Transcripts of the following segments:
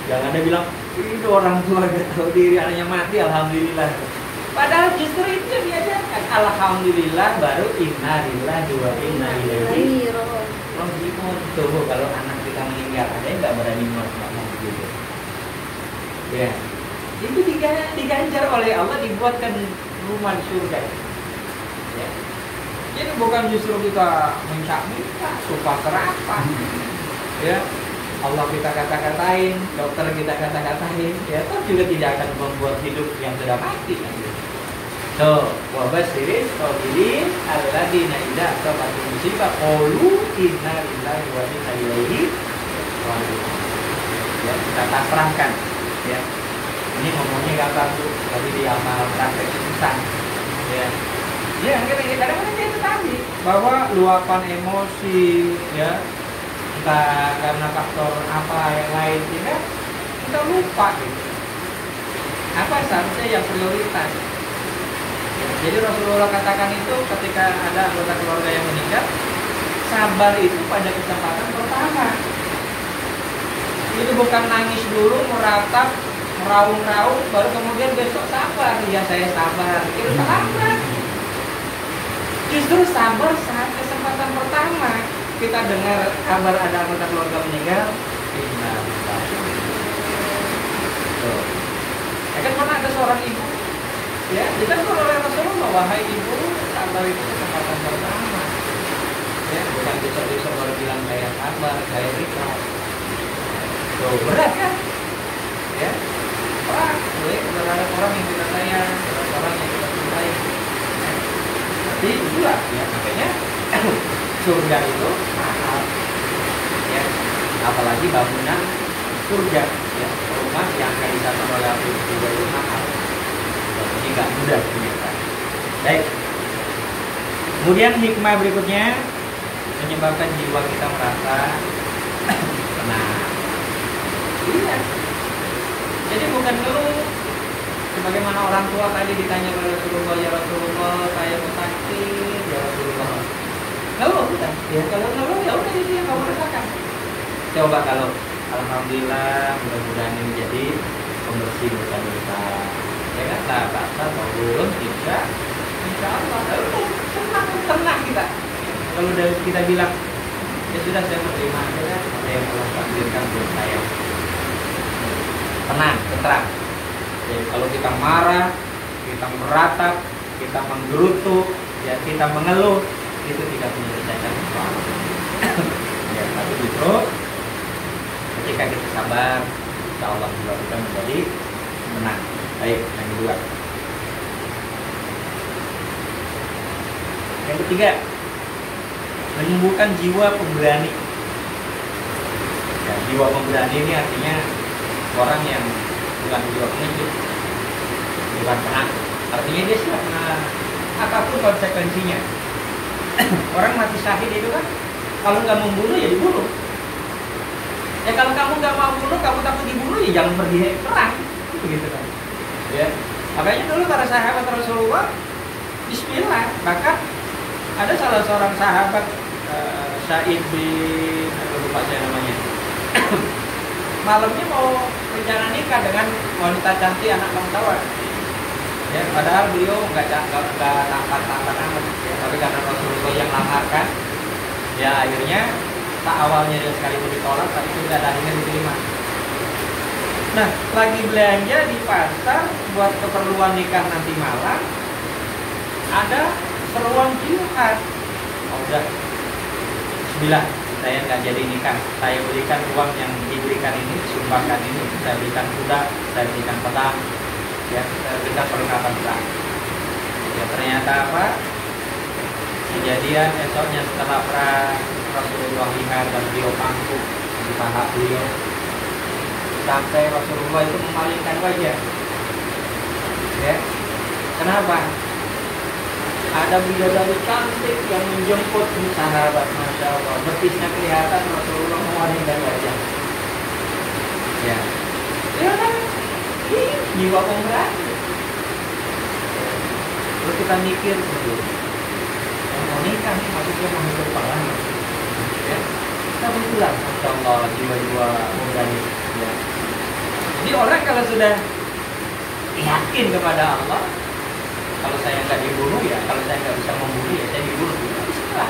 Jangan ada bilang itu orang tua gak tahu diri anaknya mati, alhamdulillah. Padahal justru itu yang diajarkan. Alhamdulillah baru inna lillahi wa inna ilaihi raji'un. Tuh kalau anak kita meninggal ada yang nggak berani ngomong gitu. Ya, itu diganjar oleh Allah, dibuatkan rumah di surga. Ya. Jadi bukan justru kita minta suka serapan. Ya, Allah kita kata-katain, dokter kita kata-katain, ya toh juga tidak akan membuat hidup yang sudah mati kan. So, wabashirin sabirin alladzina idza asabatum musibah qalu inna lillahi wa inna ilaihi raji'un. Ya, kita pasrahkan. Ya, ini ngomongnya gampang tuh, tapi di amal praktek susah. Ya, ya kadang-kadang itu tadi bahwa luapan emosi, ya, entah karena faktor apa yang lain, sehingga kita lupa gitu. Apa seharusnya yang prioritas? Ya, jadi Rasulullah katakan itu ketika ada anggota keluarga yang meninggal, sabar itu pada kesempatan pertama. Itu bukan nangis dulu, meratap, meraung-raung, baru kemudian besok sabar. Ya saya sabar, itu sabar. Justru sabar saat kesempatan pertama kita dengar kabar ada anggota keluarga meninggal. Ya kan pernah ada seorang ibu, ya ditegur oleh Rasulullah, wahai ibu, sabar itu kesempatan pertama. Ya, bukan besok-besok baru bilang saya sabar, saya ikhlas. Tuh, berat kan? Ya, berat. Terhadap orang yang kita sayang, terhadap orang yang kita cintai. Ya. Tapi itulah, ya makanya surga itu mahal. Ya, apalagi bangunan surga, ya rumah yang akan disampaikan oleh api surga itu mahal. Jadi nggak mudah ternyata. Baik. Kemudian hikmah berikutnya menyebabkan jiwa kita merasa tenang. Iya. Jadi bukan ngeluh. Sebagaimana orang tua tadi ditanya oleh Rasulullah, ya Rasulullah, saya sakit, ya Rasulullah. Ngeluh bukan? Ya kalau ngeluh ya udah itu yang kamu rasakan. Coba kalau alhamdulillah, mudah-mudahan ini jadi pembersih dosa-dosa. Ya kan? Lah, tak belum insya Allah. Tenang kita. Kalau kita bilang ya sudah saya menerima aja kan, apa yang Allah takdirkan buat saya. Tenang, tenang. Jadi kalau kita marah, kita meratap, kita menggerutu, ya kita mengeluh, itu tidak menyelesaikan masalah. Ya, tapi justru ketika kita sabar, insya Allah juga kita menjadi menang. Baik, yang kedua. Yang ketiga, menyembuhkan jiwa pemberani. Ya, jiwa pemberani ini artinya orang yang bukan jiwa pengecut, bukan penakut. Artinya dia siap apapun konsekuensinya. Orang mati syahid itu kan, kalau nggak membunuh ya dibunuh. Ya kalau kamu nggak mau bunuh, kamu takut dibunuh ya jangan pergi perang, begitu kan? Ya, makanya dulu para sahabat Rasulullah, Bismillah. Bahkan ada salah seorang sahabat Sa'id bin, aku lupa saya namanya. Malamnya mau rencana nikah dengan wanita cantik anak bangsawan. Ya, padahal beliau nggak tampan amat. Ya, tapi karena Rasulullah yang lamarkan, ya akhirnya tak awalnya dia sekalipun ditolak, tapi sudah akhirnya diterima. Nah, lagi belanja di pasar buat keperluan nikah nanti malam, ada seruan jihad. Oh, udah, bismillah. Saya nggak jadi nikah, saya berikan uang yang diberikan ini, sumbangkan ini, saya berikan kuda, saya berikan pedang, ya, saya berikan perlengkapan perang. Ya ternyata apa? Kejadian esoknya setelah perang, Rasulullah lihat dan beliau pangku di paha beliau, sampai Rasulullah itu memalingkan wajah. Ya, kenapa? Ada bidadari cantik yang menjemput sahabat, masya Allah. Betisnya kelihatan, Rasulullah memalingkan wajah. Ya, ya kan? Ini jiwa pemberani. Terus kita mikir, mau nikah nih, maksudnya mau hidup pengalaman. Ya, kita betulan, masya Allah, jiwa-jiwa pemberani. Ya. orang kalau sudah yakin kepada Allah, kalau saya nggak dibunuh ya, kalau saya nggak bisa membunuh ya saya dibunuh. Bismillah.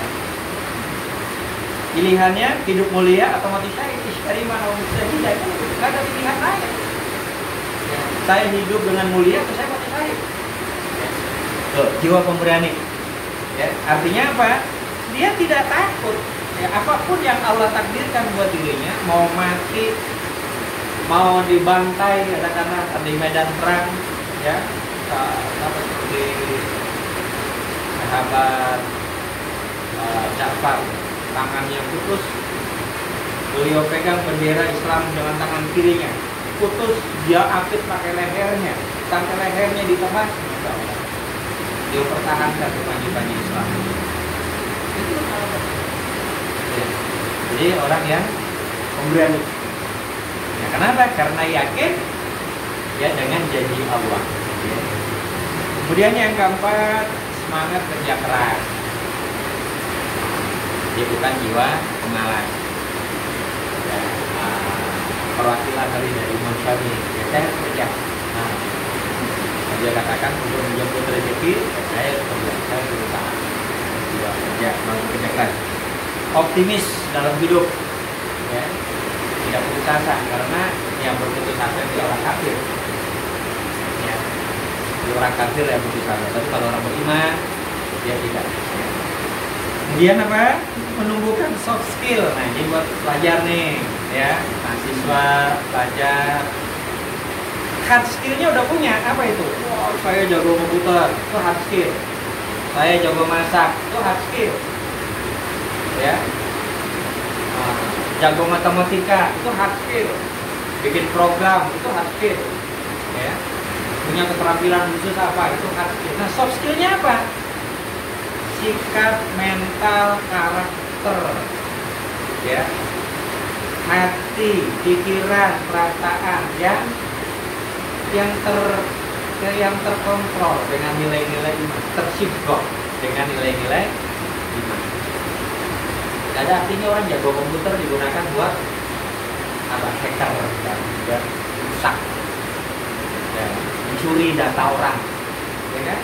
Pilihannya hidup mulia atau mati syahid. Ishtari mana mustahil, nggak ada pilihan lain. Ya, saya hidup dengan mulia atau saya mati syahid. Ya. Tuh, jiwa pemberani. Ya, artinya apa? Dia tidak takut. Ya, apapun yang Allah takdirkan buat dirinya, mau mati, mau dibantai, katakanlah di medan perang, ya, seperti sahabat Ja'far, tangannya putus, beliau pegang bendera Islam dengan tangan kirinya, putus, dia apit pakai lehernya, sampai lehernya ditebas, dia pertahankan kewajiban Islam. Itu ya. Jadi orang yang pemberani. Ya, kenapa? Karena yakin ya dengan janji Allah. Ya. Kemudian yang keempat, semangat kerja keras. Dia bukan jiwa pemalas. Ya, perwakilan dari Imam Syafi'i. Ya, saya kerja. Dia katakan untuk menjemput rezeki, saya kerja, saya berusaha. Jiwa kerja, semangat kerja keras. Optimis dalam hidup. Ya. Tidak putus asa, karena yang berputus asa itu orang kafir. Ya, orang kafir yang putus asa. Tapi kalau orang beriman, dia tidak. Ya. Kemudian apa? Menumbuhkan soft skill. Nah, ini buat pelajar nih, ya, mahasiswa, pelajar. Hard skillnya udah punya. Apa itu? Wow, saya jago komputer, itu hard skill. Saya jago masak, itu hard skill. Ya. Jago matematika itu hard skill, bikin program itu hard skill, ya, punya keterampilan khusus apa itu hard skill. Nah, soft skillnya apa? Sikap, mental, karakter, ya, hati, pikiran, perasaan yang terkontrol dengan nilai-nilai iman, tersibuk dengan nilai-nilai iman. Gak ada artinya orang jago komputer digunakan buat apa, hacker dan juga rusak, ya, mencuri data orang, ya kan?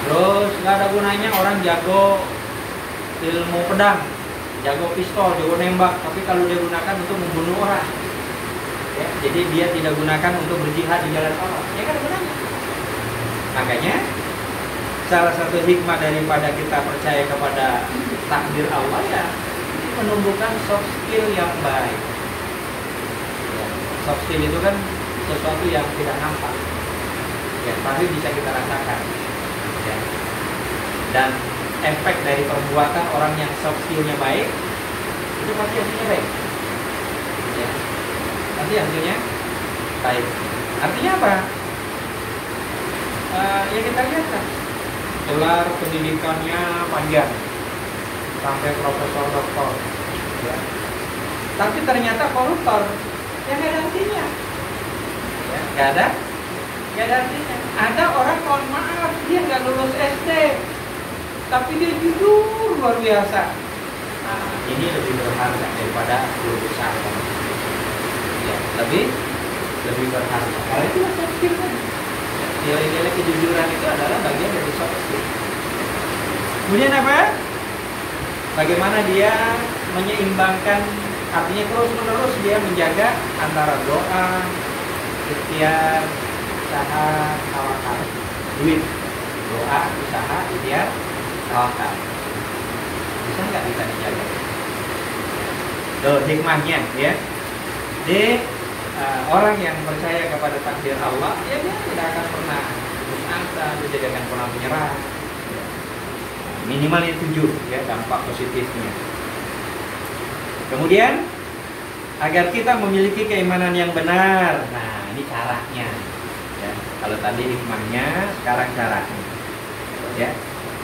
Terus gak ada gunanya orang jago ilmu pedang, jago pistol, jago nembak, tapi kalau dia gunakan untuk membunuh orang, ya, jadi dia tidak gunakan untuk berjihad di jalan Allah, ya kan ada gunanya. Makanya salah satu hikmah daripada kita percaya kepada takdir Allah ya menumbuhkan soft skill yang baik. Ya, soft skill itu kan sesuatu yang tidak nampak, ya, tapi bisa kita rasakan. Ya. Dan efek dari perbuatan orang yang soft skillnya baik itu pasti hasilnya baik. Ya. Pasti hasilnya baik. Artinya apa? Ya kita lihat kan. Gelar pendidikannya panjang sampai profesor doktor, ya. Tapi ternyata koruptor, ya nggak ada artinya, ya, nggak ada artinya. Ada orang, mohon maaf, dia nggak lulus SD, tapi dia jujur luar biasa. Nah, ini lebih berharga daripada guru besar, ya, lebih berharga. Karena itu soft skill kan. Nilai-nilai kejujuran itu adalah bagian dari soft skill. Kemudian apa? Bagaimana dia menyeimbangkan, artinya terus-menerus dia menjaga antara doa, ikhtiar, usaha, tawakal. Duit, doa, usaha, ikhtiar, tawakal. Bisa nggak kita dijaga? Tuh hikmahnya, ya. Orang yang percaya kepada takdir Allah, ya dia tidak akan pernah putus asa, dia tidak akan pernah menyerah. Minimal itu 7, ya, dampak positifnya. Kemudian agar kita memiliki keimanan yang benar. Nah, ini caranya. Ya, kalau tadi hikmahnya, sekarang caranya. Ya,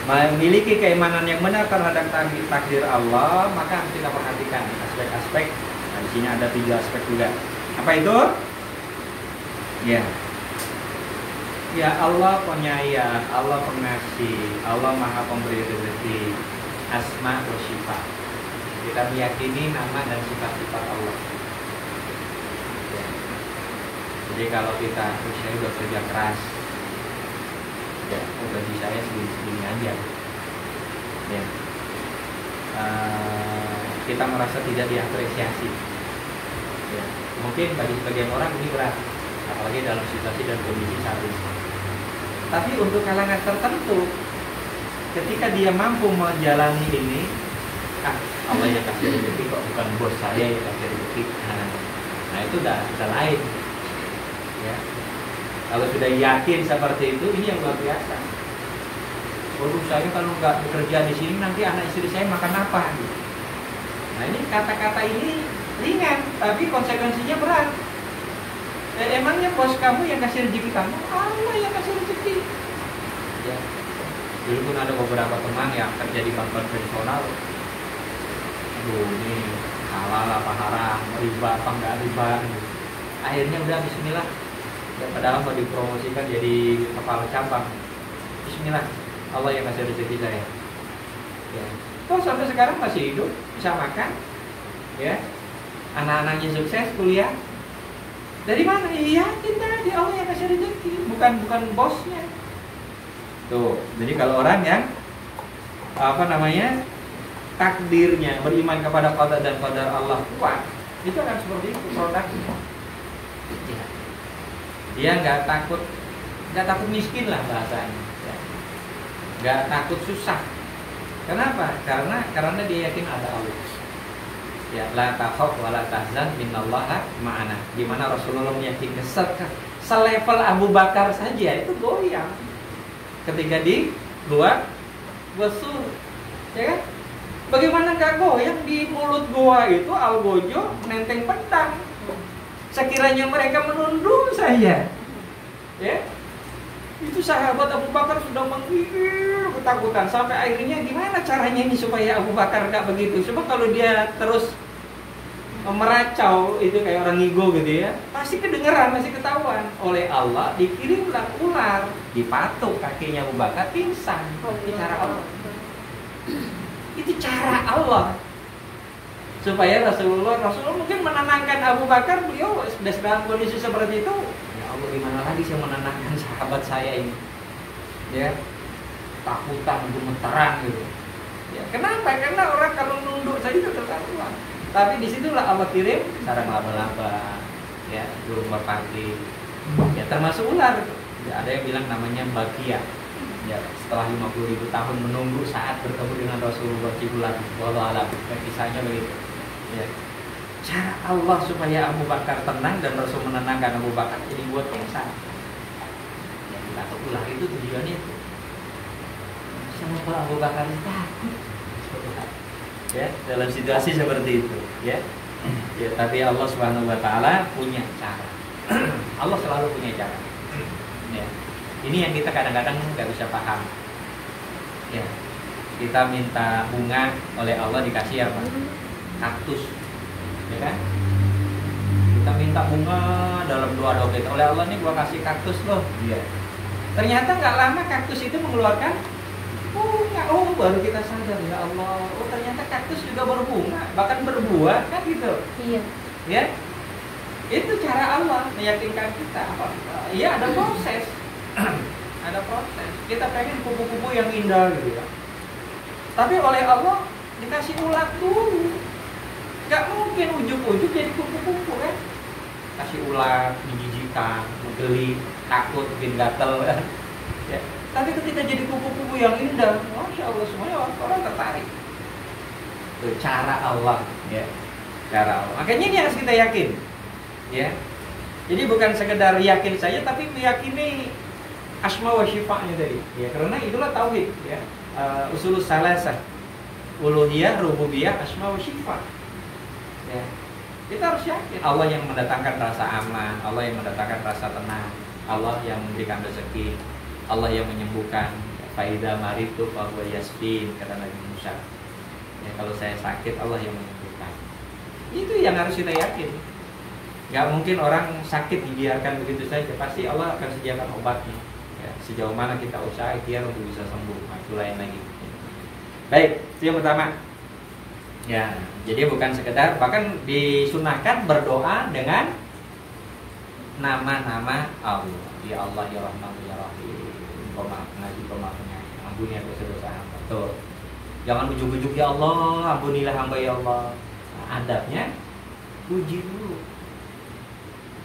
memiliki keimanan yang benar terhadap takdir Allah, maka harus kita perhatikan aspek-aspek. Nah, di sini ada 3 aspek juga. Apa itu? Ya. Ya, Allah penyayang, Allah pengasih, Allah Maha Pemberi rezeki, asma wa sifat. Kita meyakini nama dan sifat-sifat Allah. Ya. Jadi kalau kita, saya udah kerja keras, ya, gaji saya segini aja, ya, kita merasa tidak diapresiasi. Ya, mungkin bagi sebagian orang ini berat, apalagi dalam situasi dan kondisi saat ini. Tapi untuk kalangan tertentu, ketika dia mampu menjalani ini, Allah yang kasih rezeki kok, bukan bos saya yang kasih rezeki. Nah itu udah lain. Ya. Kalau sudah yakin seperti itu, ini yang luar biasa. Waduh, saya kalau nggak bekerja di sini nanti anak istri saya makan apa? Gitu. Nah ini kata-kata ini ringan, tapi konsekuensinya berat. Emangnya bos kamu yang kasih rezeki kamu? Allah yang kasih rezeki. Ya. Dulu pun ada beberapa teman yang kerja di bank konvensional. Aduh, ini halal apa haram, riba apa enggak riba. Akhirnya udah bismillah. Ya, padahal mau dipromosikan jadi kepala cabang. Bismillah, Allah yang kasih rezeki saya. Ya. Toh sampai sekarang masih hidup, bisa makan. Ya. Anak-anaknya sukses kuliah. Dari mana? Iya, cinta di Allah yang kasih rezeki, bukan bosnya. Tuh, jadi kalau orang yang takdirnya beriman kepada qada dan qadar Allah kuat, itu akan seperti itu produknya. Ya. Dia nggak takut miskin lah bahasanya. Ya. Nggak takut susah. Kenapa? Karena dia yakin ada Allah. Ya, la takhaf wa la tahzan innallaha ma'ana. Di mana Rasulullah meyakinkan selevel Abu Bakar saja itu goyang ketika di gua Sur, ya kan? Bagaimana gak goyang di mulut gua itu algojo nenteng pedang. Sekiranya mereka menunduk saya, ya, itu sahabat Abu Bakar sudah menggigil ketakutan. Sampai akhirnya gimana caranya ini supaya Abu Bakar gak begitu? Coba kalau dia terus meracau itu kayak orang ngigo gitu ya, pasti kedengeran, masih ketahuan. Oleh Allah dikirimlah ular, dipatuk kakinya Abu Bakar, pingsan. Itu cara Allah. Itu cara Allah. Supaya Rasulullah mungkin menenangkan Abu Bakar, beliau sudah dalam kondisi seperti itu. Ya Allah, gimana lagi saya menenangkan sahabat saya ini? Ya, takutan, gemeteran gitu. Ya, kenapa? Karena orang kalau nunduk saja itu tertakutan. Tapi disitulah Allah kirim sarang laba-laba, ya, burung merpati, ya, termasuk ular. Ya, ada yang bilang namanya bakia. Ya, setelah 50.000 tahun menunggu saat bertemu dengan Rasulullah Cibulan, wallahu a'lam, kisahnya begitu. Ya. Cara Allah supaya Abu Bakar tenang dan Rasul menenangkan Abu Bakar jadi buat pingsan. Ya, atau ular itu tujuannya itu. Sama Abu Bakar takut. Ya, dalam situasi seperti itu, ya. Ya, tapi Allah Subhanahu wa taala punya cara. Allah selalu punya cara. Ya. Ini yang kita kadang-kadang nggak bisa paham. Ya. Kita minta bunga oleh Allah dikasih apa? Kaktus. Ya kan? Kita minta bunga dalam doa kita. Oleh Allah nih gua kasih kaktus loh. Iya. Ternyata nggak lama kaktus itu mengeluarkan baru kita sadar, ya Allah, ternyata kaktus juga berbunga, bahkan berbuah, kan gitu. Iya. Ya, itu cara Allah meyakinkan kita. Iya, ada proses, ada proses. Kita pengen kupu-kupu yang indah gitu ya. Tapi oleh Allah dikasih ulat dulu. Gak mungkin ujuk-ujuk jadi kupu-kupu kan? Kasih ulat, menjijikan, menggeli, takut, bikin gatel kan? Ya. Tapi ketika jadi kupu-kupu yang indah, Masya Allah, semuanya orang tertarik. Itu cara Allah, ya, cara Allah. Makanya ini harus kita yakin, ya. Jadi bukan sekedar yakin saja, tapi meyakini asma wa syifa'nya tadi, ya. Karena itulah tauhid, ya. Usulus salasah, uluhiyah, rububiyah, asma wa syifa'. Ya. Kita harus yakin Allah yang mendatangkan rasa aman, Allah yang mendatangkan rasa tenang, Allah yang memberikan rezeki, Allah yang menyembuhkan. Faida maritu fa huwa yasfin, kata Nabi Musa. Ya, kalau saya sakit Allah yang menyembuhkan. Itu yang harus kita yakin. Gak mungkin orang sakit dibiarkan begitu saja. Pasti Allah akan sediakan obatnya. Ya, sejauh mana kita usaha ikhtiar untuk bisa sembuh. Itu lain lagi. Baik, itu yang pertama. Ya, jadi bukan sekedar, bahkan disunahkan berdoa dengan nama-nama Allah. Ya Allah, ya Rahman, ya Rahim. Engkau Maha Pengasih, Engkau Maha Penyayang. Ampuni dosa-dosa hamba. Tuh. Jangan ujuk-ujuk ya Allah, ampunilah hamba ya Allah. Nah, adabnya puji dulu.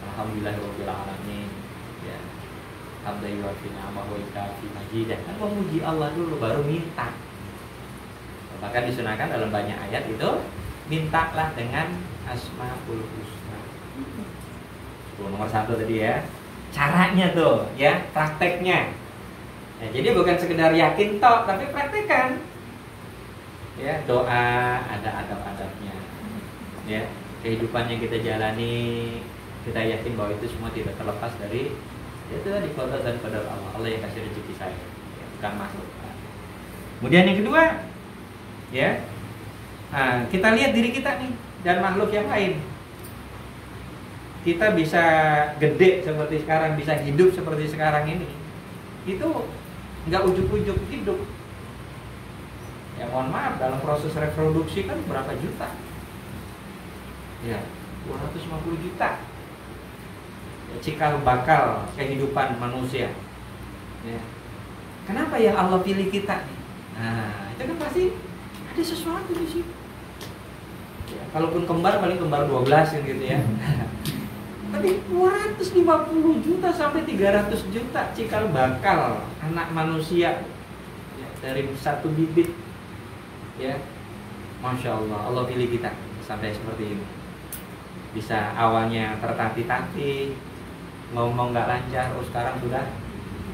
Alhamdulillahirabbil alamin. Ya. Hamdan yu'affi ni'amahu wa yukafi majidah. Kan memuji Allah dulu baru minta. Bahkan disunahkan dalam banyak ayat itu mintalah dengan asmaul husna. Tuh, nomor 1 tadi ya. Caranya tuh ya, prakteknya. Ya, jadi bukan sekedar yakin toh, tapi praktekkan. Ya, doa ada adab-adabnya. Ya, kehidupan yang kita jalani, kita yakin bahwa itu semua tidak terlepas dari itu tadi qada dan qadar Allah. Allah yang kasih rezeki saya, ya, bukan makhluk. Kemudian yang kedua, ya, nah, kita lihat diri kita nih dan makhluk yang lain. Kita bisa gede seperti sekarang, bisa hidup seperti sekarang ini, itu nggak ujuk-ujuk hidup. Ya mohon maaf, dalam proses reproduksi kan berapa juta? Ya, 250 juta. Ya, cikal bakal kehidupan manusia. Ya. Kenapa yang Allah pilih kita nih? Nah, itu kan pasti ada sesuatu di situ. Ya, kalaupun kembar paling kembar 12 kan gitu ya. Tapi 250 juta sampai 300 juta cikal bakal anak manusia ya, dari satu bibit. Ya, Masya Allah, Allah pilih kita sampai seperti ini. Bisa awalnya tertati-tati, ngomong nggak lancar, oh sekarang sudah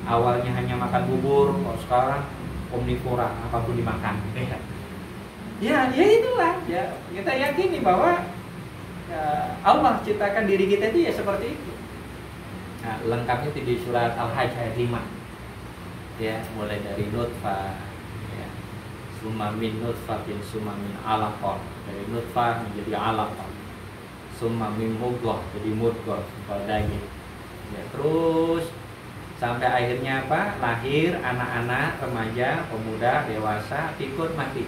awalnya hanya makan bubur, oh sekarang omnivora, apapun dimakan. Ya itulah. Ya kita yakini bahwa Allah ciptakan diri kita itu ya seperti itu. Nah, lengkapnya itu di surat Al-Hajj ayat 5. Ya, mulai dari nutfah, ya, summa min nutfatin, summa min alaqah, dari nutfah menjadi alaqah, summa min mudghah jadi mudghah, daging. Ya, terus sampai akhirnya apa? Lahir anak-anak, remaja, pemuda, dewasa, ikut mati.